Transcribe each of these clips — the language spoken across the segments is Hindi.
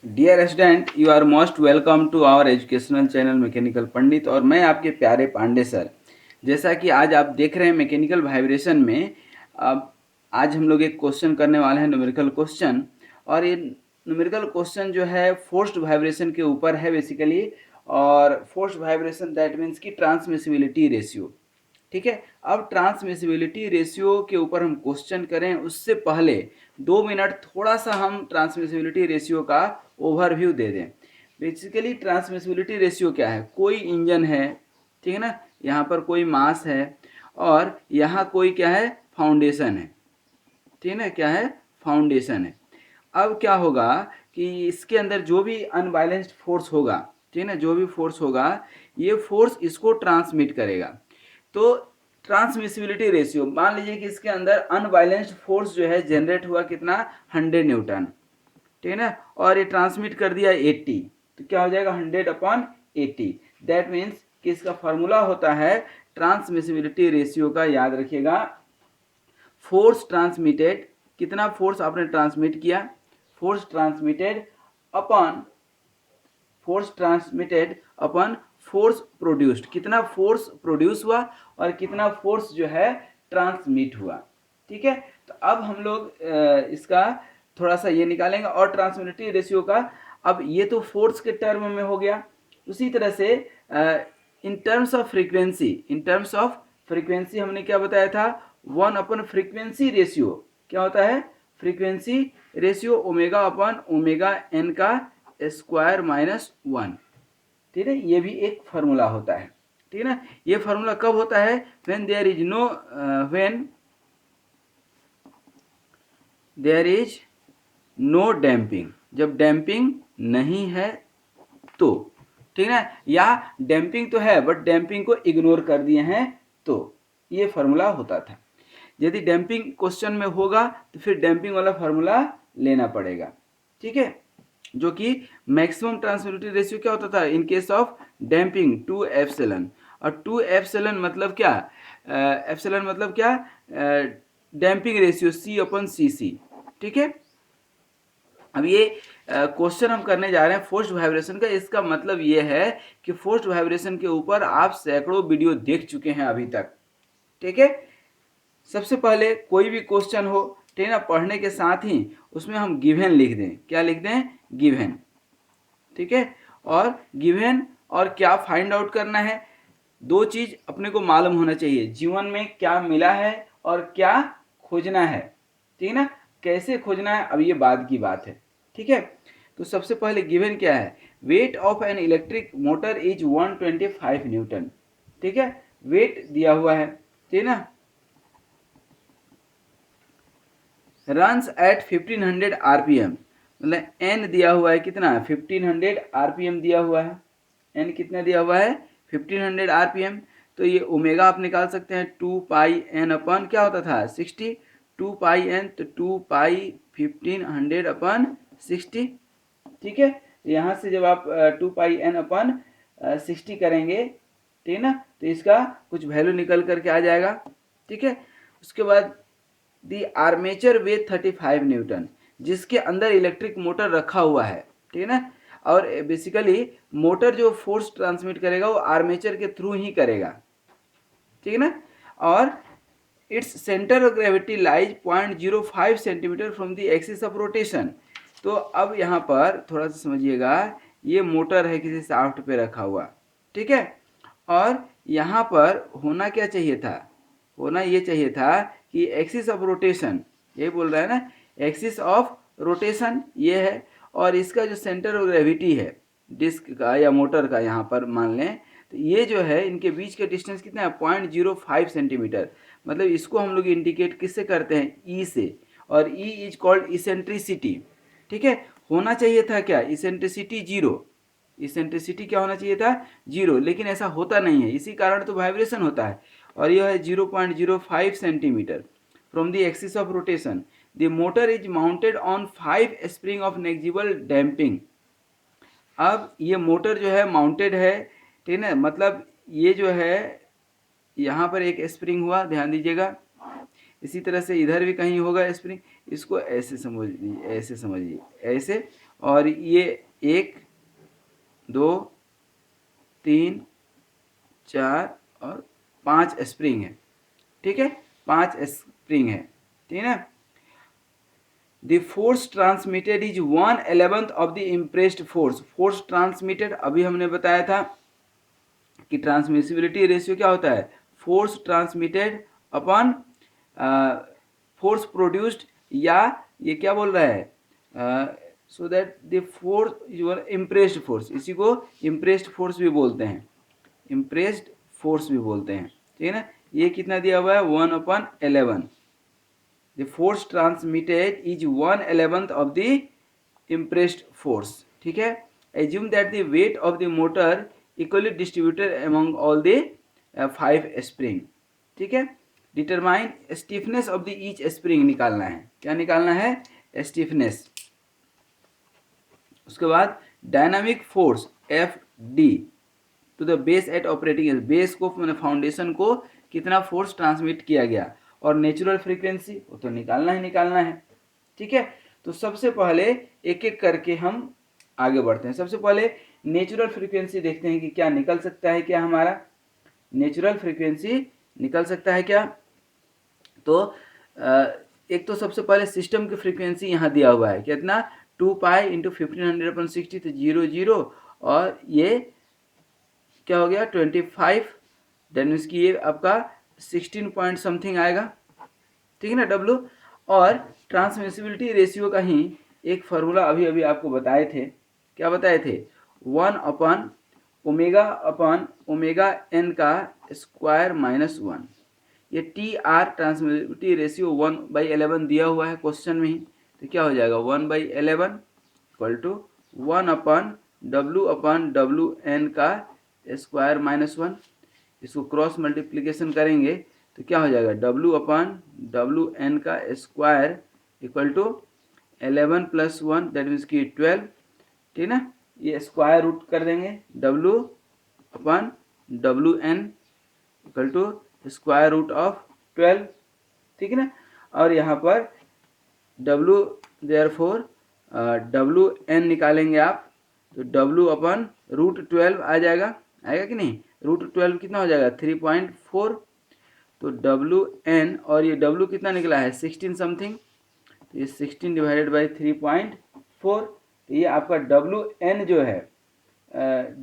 Dear student, you are most welcome to our educational channel mechanical Pandit. और मैं आपके प्यारे पांडे सर। जैसा कि आज आप देख रहे हैं मैकेनिकल वाइब्रेशन में, अब आज हम लोग एक क्वेश्चन करने वाले हैं, न्यूमेरिकल क्वेश्चन। और ये न्यूमेरिकल क्वेश्चन जो है फोर्स्ड वाइब्रेशन के ऊपर है बेसिकली। और फोर्स्ड वाइब्रेशन दैट मीन्स की ट्रांसमिसिबिलिटी रेशियो। ठीक है, अब ट्रांसमिसिबिलिटी रेशियो के ऊपर हम क्वेश्चन करें उससे पहले 2 मिनट थोड़ा सा हम ट्रांसमिसिबिलिटी रेशियो का ओवरव्यू दे दें। बेसिकली ट्रांसमिसिबिलिटी रेशियो क्या है? कोई इंजन है, ठीक है ना, यहाँ पर कोई मास है और यहाँ कोई क्या है, फाउंडेशन है, ठीक है ना, क्या है, फाउंडेशन है। अब क्या होगा कि इसके अंदर जो भी अनबैलेंस्ड फोर्स होगा, ठीक है ना, जो भी फोर्स होगा ये फोर्स इसको ट्रांसमिट करेगा। तो ट्रांसमिसिबिलिटी रेशियो, मान लीजिए कि इसके अंदर अनबैलेंस्ड फोर्स जो है जनरेट हुआ कितना, 100 न्यूटन, ठीक है ना, और ये ट्रांसमिट कर दिया 80, तो क्या हो जाएगा 100/80। दैट मीन्स कि इसका फॉर्मूला होता है ट्रांसमिसिबिलिटी रेशियो का, याद रखिएगा, फोर्स ट्रांसमिटेड, कितना फोर्स आपने ट्रांसमिट किया, force transmitted upon force transmitted upon force produced, कितना फोर्स प्रोड्यूस हुआ और कितना फोर्स जो है ट्रांसमिट हुआ। ठीक है, तो अब हम लोग इसका थोड़ा सा ये निकालेंगे। और ट्रांसमिसिबिलिटी रेशियो का, अब ये तो फोर्स के टर्म में हो गया। उसी तरह से in terms of frequency, in terms of frequency हमने क्या बताया था, 1/फ्रीक्वेंसी रेशियो क्या होता है, फ्रीक्वेंसी रेशियो ओमेगा/ओमेगा n का स्क्वायर -1। ठीक है, ये भी एक फार्मूला होता है। ठीक है ना, ये फार्मूला कब होता है, when there is no damping, जब डैम्पिंग नहीं है तो, ठीक है ना, या डैम्पिंग तो है बट डैम्पिंग को इग्नोर कर दिए हैं, तो ये फार्मूला होता था। यदि डैम्पिंग क्वेश्चन में होगा तो फिर डैम्पिंग वाला फार्मूला लेना पड़ेगा। ठीक है, जो कि मैक्सिमम ट्रांसमिसिबिलिटी रेशियो क्या होता था in case of damping, 2 epsilon. और 2 एप्सिलॉन मतलब क्या, एप्सिलॉन मतलब क्या, डैम्पिंग रेशियो C/cc। ठीक है, अब ये क्वेश्चन हम करने जा रहे हैं फोर्स्ड वाइब्रेशन का। इसका मतलब ये है कि फोर्स्ड वाइब्रेशन के ऊपर आप सैकड़ों वीडियो देख चुके हैं अभी तक। ठीक है, सबसे पहले कोई भी क्वेश्चन हो, ठीक है ना, पढ़ने के साथ ही उसमें हम गिवन लिख दें। क्या लिख दें, गिवन। ठीक है, और गिवन और क्या फाइंड आउट करना है, दो चीज अपने को मालूम होना चाहिए, जीवन में क्या मिला है और क्या खोजना है। ठीक है ना, कैसे खोजना है अब ये बाद की बात है। ठीक है, तो सबसे पहले गिवन क्या है, weight of an electric motor is 125 Newton. ठीक है, वेट दिया हुआ है, ठीक है ना, रन्स एट 1500 आरपीएम, मतलब एन दिया हुआ है कितना, 1500 आरपीएम दिया हुआ है। एन कितना दिया हुआ है, 1500 आरपीएम। तो ये ओमेगा आप निकाल सकते हैं, 2πn/, क्या होता था, 60, 2πn, तो 2π1500/60। ठीक है, यहाँ से जब आप 2πn/60 करेंगे, ठीक है ना, तो इसका कुछ वैल्यू निकल करके आ जाएगा। ठीक है, उसके बाद दी आर्मेचर वेट 35 न्यूटन, जिसके अंदर इलेक्ट्रिक मोटर रखा हुआ है। ठीक है ना, और बेसिकली मोटर जो फोर्स ट्रांसमिट करेगा वो आर्मेचर के थ्रू ही करेगा। ठीक है ना, और its centre of gravity lies 0.05 centimetre from the axis of rotation. तो अब यहाँ पर थोड़ा सा समझिएगा, ये मोटर है किसी शाफ्ट पे रखा हुआ, ठीक है, और यहाँ पर होना क्या चाहिए था, होना ये चाहिए था कि एक्सिस ऑफ रोटेशन, ये बोल रहा है ना, एक्सिस ऑफ रोटेशन ये है, और इसका जो सेंटर ऑफ ग्रेविटी है डिस्क का या मोटर का, यहाँ पर मान लें, तो ये जो है इनके बीच का डिस्टेंस कितना है, 0.05 सेंटीमीटर। मतलब इसको हम लोग इंडिकेट किससे करते हैं, ई से, और ई इज कॉल्ड इसेंट्रिसिटी। ठीक है, होना चाहिए था क्या, इसेंट्रिसिटी 0, इसेंट्रिसिटी क्या होना चाहिए था, 0, लेकिन ऐसा होता नहीं है, इसी कारण तो वाइब्रेशन होता है। और यह है 0.05 centimetre from the axis of rotation. The motor is mounted on 5 spring of negligible damping. अब ये मोटर जो है माउंटेड है, ठीक है ना, मतलब ये जो है यहाँ पर एक स्प्रिंग हुआ, ध्यान दीजिएगा, इसी तरह से इधर भी कहीं होगा स्प्रिंग, इसको ऐसे समझिए, ऐसे समझिए, ऐसे, और ये 1 2 3 4 और 5 स्प्रिंग है, ठीक है, 5 स्प्रिंग है, ठीक है। The force transmitted is 1/11 of the impressed force. Force transmitted अभी हमने बताया था कि ट्रांसमिसिबिलिटी रेशियो क्या होता है, force transmitted upon force produced, या ये क्या बोल रहा है, so that the force your impressed force, इसी को इम्प्रेस्ड फोर्स भी बोलते हैं, इम्प्रेस्ड फोर्स भी बोलते हैं, ठीक है ना। ये कितना दिया हुआ है 1/11। The force transmitted is 1/11 of the impressed force, ठीक है। Assume that the weight of the motor equally distributed among all the 5 spring, ठीक है। Determine stiffness of the each spring, निकालना है, क्या निकालना है, stiffness। उसके बाद dynamic force FD to the base at operating, base को मैंने फाउंडेशन को कितना फोर्स ट्रांसमिट किया गया, और नेचुरल फ्रीक्वेंसी वो तो निकालना है, ठीक है। तो सबसे पहले एक एक करके हम आगे बढ़ते हैं। सबसे पहले नेचुरल फ्रीक्वेंसी देखते हैं कि क्या निकल सकता है, क्या हमारा नेचुरल फ्रीक्वेंसी निकल सकता है क्या। तो एक तो सबसे पहले सिस्टम की फ्रीक्वेंसी यहाँ दिया हुआ है, कितना 2 पाई इंटू 1500/60, तो 0 0, और ये क्या हो गया 25, दैट मीन्स कि ये आपका 16 पॉइंट समथिंग आएगा, ठीक है ना डब्लू। और ट्रांसमिसिबिलिटी रेशियो का ही एक फार्मूला अभी अभी आपको बताए थे, क्या बताए थे, 1/ओमेगा n का स्क्वायर -1। ये TR ट्रांसमिसिबिलिटी रेशियो 1/11 दिया हुआ है क्वेश्चन में ही, तो क्या हो जाएगा 1/11 इक्वल टू 1/W/WN का स्क्वायर -1। इसको क्रॉस मल्टीप्लिकेशन करेंगे तो क्या हो जाएगा W/WN का square equal to 11 + 1, that means कि 12, ठीक ना। ये स्क्वायर रूट कर देंगे W/WN equal to square root of 12, ठीक है ना। और यहाँ पर W देयरफॉर WN निकालेंगे आप, तो W/√12 आ जाएगा, आएगा कि नहीं, √12 कितना हो जाएगा 3.4, तो WN, और ये W कितना निकला है 16 समथिंग, तो ये 16 डिवाइडेड बाई 3.4, तो ये आपका WN जो है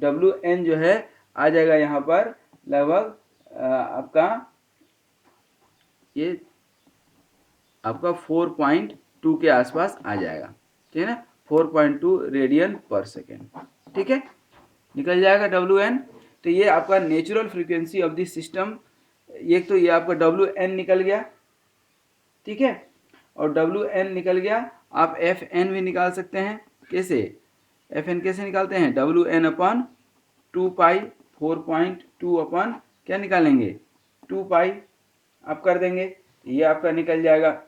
WN जो है आ जाएगा यहाँ पर लगभग आपका ये आपका 4.2 के आसपास आ जाएगा, ठीक है ना, 4.2 रेडियन पर सेकेंड, ठीक है, निकल जाएगा WN। तो ये आपका natural frequency of the system, एक तो ये आपका WN निकल गया, ठीक है, और WN निकल गया, आप FN भी निकाल सकते हैं। कैसे FN कैसे निकालते हैं, WN/2 पाई 4.2 अपन क्या निकालेंगे 2 पाई आप कर देंगे, ये आपका निकल जाएगा।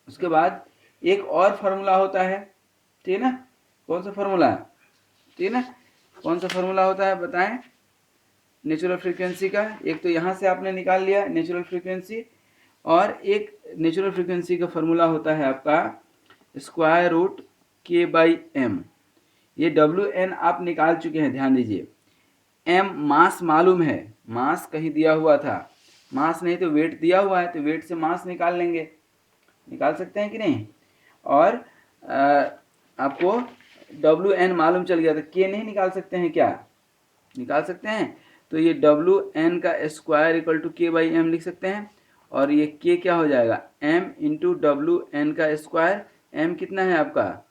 उसके बाद एक और फार्मूला होता है, ठीक है ना, कौन सा फार्मूला, ठीक है ना, कौन सा फार्मूला होता है बताएं नेचुरल फ्रीक्वेंसी का। एक तो यहाँ से आपने निकाल लिया नेचुरल फ्रीक्वेंसी, और एक नेचुरल फ्रीक्वेंसी का फार्मूला होता है आपका स्क्वायर रूट K/M। ये WN आप निकाल चुके हैं, ध्यान दीजिए। M मास मालूम है, मास कहीं दिया हुआ था, मास नहीं तो वेट दिया हुआ है, तो वेट से मास निकाल लेंगे, निकाल सकते हैं कि नहीं। और आपको WN मालूम चल गया, तो K नहीं निकाल सकते हैं क्या, निकाल सकते हैं। तो ये WN का स्क्वायर इक्वल टू K/M लिख सकते हैं, और ये K क्या हो जाएगा M इंटू WN का स्क्वायर। M कितना है आपका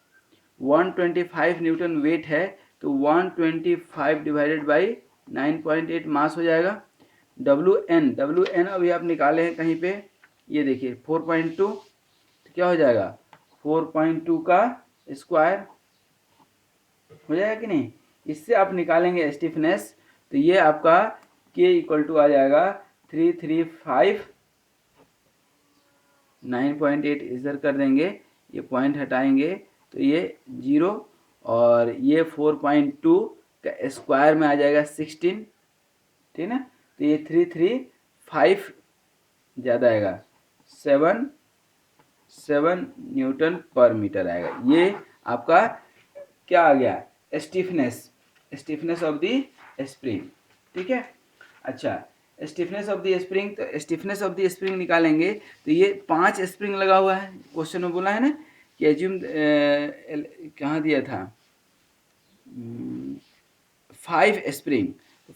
125 न्यूटन वेट है, तो 125 डिवाइडेड बाई 9.8 मास हो जाएगा। WN अभी आप निकाले हैं कहीं पे, ये देखिए 4.2, तो क्या हो जाएगा 4.2 का स्क्वायर हो जाएगा कि नहीं। इससे आप निकालेंगे स्टिफनेस, तो ये आपका K इक्वल टू आ जाएगा 335, 9.8 इधर कर देंगे, ये पॉइंट हटाएंगे तो ये 0, और ये 4.2 का स्क्वायर में आ जाएगा 16, ठीक ना, तो ये 335 ज़्यादा आएगा 7 न्यूटन पर मीटर आएगा। ये आपका क्या आ गया, स्टिफनेस ऑफ द स्प्रिंग। ठीक है, अच्छा स्टिफनेस ऑफ द स्प्रिंग, तो स्टिफनेस ऑफ द स्प्रिंग निकालेंगे तो ये 5 स्प्रिंग लगा हुआ है, क्वेश्चन में बोला है ना कि एज्यूम, कहाँ दिया था, 5 स्प्रिंग,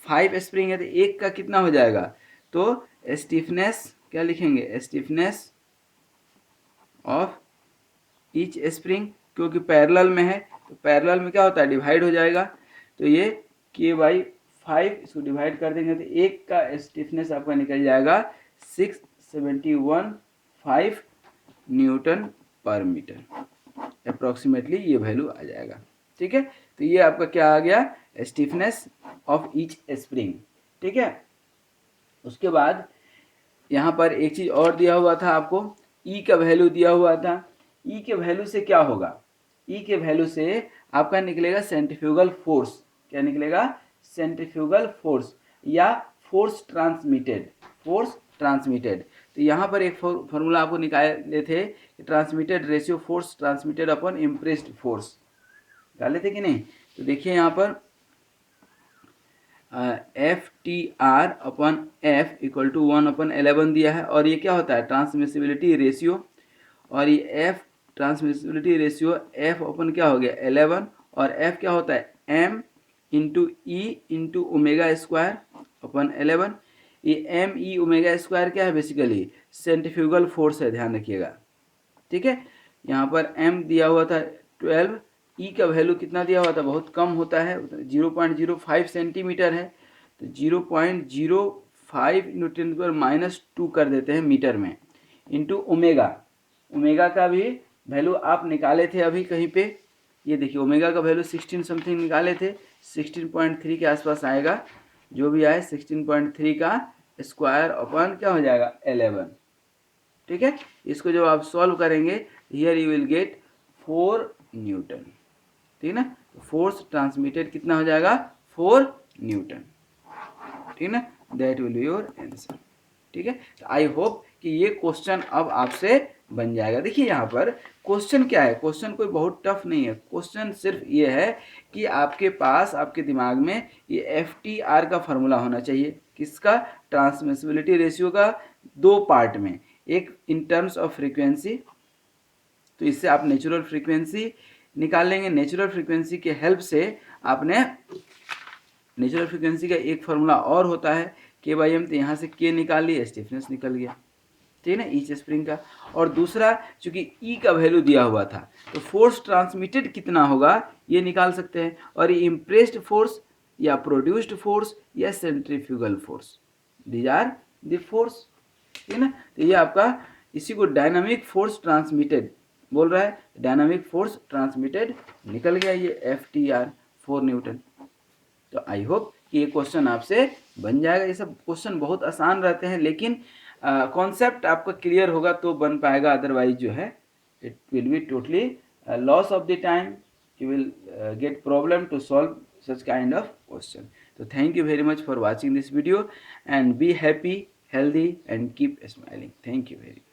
5 स्प्रिंग है तो एक का कितना हो जाएगा, तो स्टिफनेस क्या लिखेंगे, स्टिफनेस ऑफ ईच स्प्रिंग, क्योंकि पैरेलल में है तो पैरेलल में क्या होता है, डिवाइड हो जाएगा, तो ये k बाई 5 इसको डिवाइड कर देंगे तो एक का स्टिफनेस आपका निकल जाएगा 671.5 न्यूटन पर मीटर, अप्रोक्सीमेटली ये वैल्यू आ जाएगा। ठीक है, तो ये आपका क्या आ गया, स्टिफनेस ऑफ ईच स्प्रिंग। ठीक है, उसके बाद यहाँ पर एक चीज़ और दिया हुआ था आपको, ई का वैल्यू दिया हुआ था। ई के वैल्यू से क्या होगा, ई के वैल्यू से आपका निकलेगा सेंट्रीफ्यूगल फोर्स, क्या निकलेगा, सेंट्रीफ्यूगल फोर्स या फोर्स ट्रांसमिटेड, फोर्स ट्रांसमिटेड। तो यहाँ पर एक फॉर्मूला आपको निकाले थे, transmitted ratio force transmitted upon impressed force, निकाले थे कि नहीं, तो देखिए यहाँ पर F T R upon F equal to 1/11 दिया है, और ये क्या होता है, ट्रांसमिसिबिलिटी रेशियो, और ये F transmissibility ratio F upon क्या हो गया 11, और एफ क्या होता है M into E into omega square upon 11। ये एम ई ओमेगा स्क्वायर क्या है, बेसिकली सेंट्रीफ्यूगल फोर्स है, ध्यान रखिएगा। ठीक है, यहाँ पर एम दिया हुआ था 12, ई का वैल्यू कितना दिया हुआ था, बहुत कम होता है, 0.05 सेंटीमीटर है, तो 0.05 न्यूटन पर -2 कर देते हैं मीटर में, इंटू ओमेगा, ओमेगा का भी वैल्यू आप निकाले थे अभी कहीं पे, ये देखिए ओमेगा का वैल्यू 16 समथिंग निकाले थे, 16.3 के आसपास आएगा, जो भी आए 16.3 का स्क्वायर अपन क्या हो जाएगा 11। ठीक है, इसको जब आप सॉल्व करेंगे here you will gate 4 Newton. ठीक है ना, फोर्स ट्रांसमिटेड कितना हो जाएगा 4 न्यूटन। ठीक है ना, that will be your answer. ठीक है, तो आई होप कि ये क्वेश्चन अब आपसे बन जाएगा। देखिए यहाँ पर क्वेश्चन क्या है, क्वेश्चन कोई बहुत टफ नहीं है, क्वेश्चन सिर्फ ये है कि आपके पास आपके दिमाग में ये FTR का फॉर्मूला होना चाहिए, किसका, ट्रांसमिसिबिलिटी रेशियो का, 2 पार्ट में, एक इन टर्म्स ऑफ फ्रीक्वेंसी, तो इससे आप नेचुरल फ्रीक्वेंसी निकाल लेंगे, नेचुरल फ्रीक्वेंसी के हेल्प से आपने, नेचुरल फ्रीक्वेंसी का एक फॉर्मूला और होता है K/M, तो यहाँ से K निकाल लिए, स्टिफनेस निकल गया। ठीक है ना, ईच स्प्रिंग का, और दूसरा चूंकि E का वैल्यू दिया हुआ था तो फोर्स ट्रांसमिटेड कितना होगा ये निकाल सकते हैं, और ये इम्प्रेस्ड फोर्स या प्रोड्यूस्ड फोर्स या centrifugal force, these are the force. ठीक है ना, तो ये आपका, इसी को डायनामिक फोर्स ट्रांसमिटेड बोल रहा है, डायनामिक फोर्स ट्रांसमिटेड निकल गया ये FTR 4 न्यूटन। तो आई होप कि ये क्वेश्चन आपसे बन जाएगा। ये सब क्वेश्चन बहुत आसान रहते हैं, लेकिन कॉन्सेप्ट आपका क्लियर होगा तो बन पाएगा, अदरवाइज जो है it will be totally loss of the time, you will get problem to solve such kind of question. So thank you very much for watching this video, and be happy, healthy and keep smiling. Thank you very much.